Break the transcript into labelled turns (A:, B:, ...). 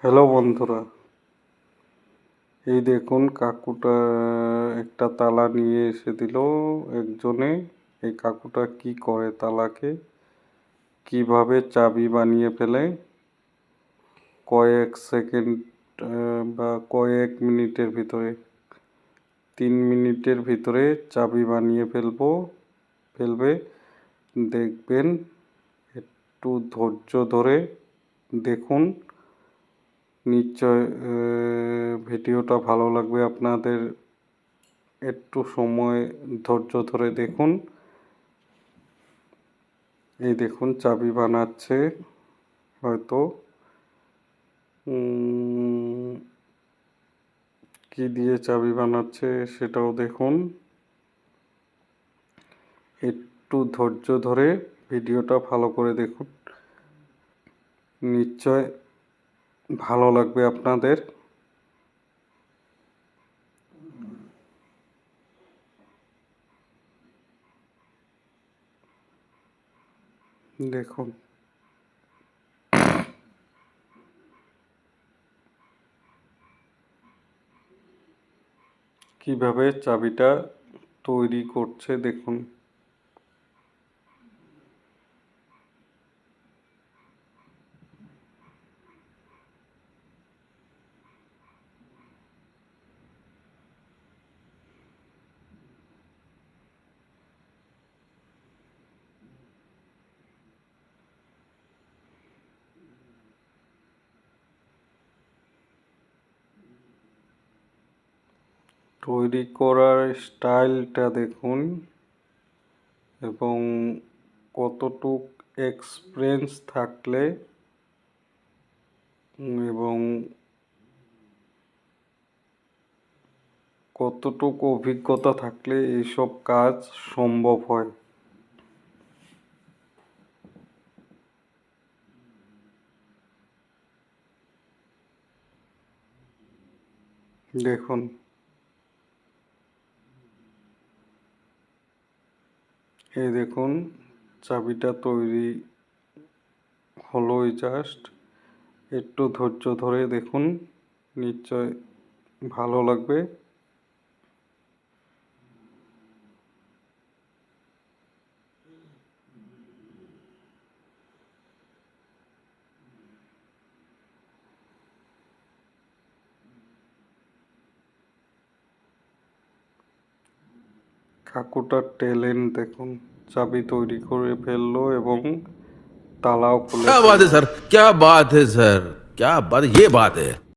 A: Hello বন্ধুরা, এই দেখুন কাকুটা একটা তালা নিয়ে এসে দিল একজনে। এই কাকুটা কি করে, তালাকে কিভাবে চাবি বানিয়ে ফেলে কয়েক সেকেন্ড বা কয়েক মিনিটের ভিতরে, 3 মিনিটের ভিতরে চাবি বানিয়ে ফেলবে। দেখবেন, একটু ধৈর্য ধরে দেখুন। নিশ্চয় ভিডিওটা ভালো লাগবে আপনাদের। একটু সময় ধৈর্য ধরে দেখুন। এই দেখুন চাবি বানাচ্ছে হয়তো। কি দিয়ে চাবি বানাচ্ছে সেটাও দেখুন। একটু ধৈর্য ধরে ভিডিওটা ভালো করে দেখুন, নিশ্চয় ভালো লাগবে আপনাদের। দেখুন কিভাবে চাবিটা তৈরি করছে, দেখুন। তৈরি করার স্টাইলটা দেখুন এবং কতটুক এক্সপিরিয়েন্স থাকলে এবং কতটুকু অভিজ্ঞতা থাকলে এইসব কাজ সম্ভব হয়। দেখুন, এই দেখুন চাবিটা তৈরি হলোই জাস্ট। একটু ধৈর্য ধরে দেখুন, নিশ্চয় ভালো লাগবে। কাকুটার ট্যালেন্ট দেখুন, চাবি তৈরি করে ফেললো এবং তালাও খুলে
B: क्या बात है
A: ফেললো।
B: सर, क्या बात है सर, क्या बात, ये बात है।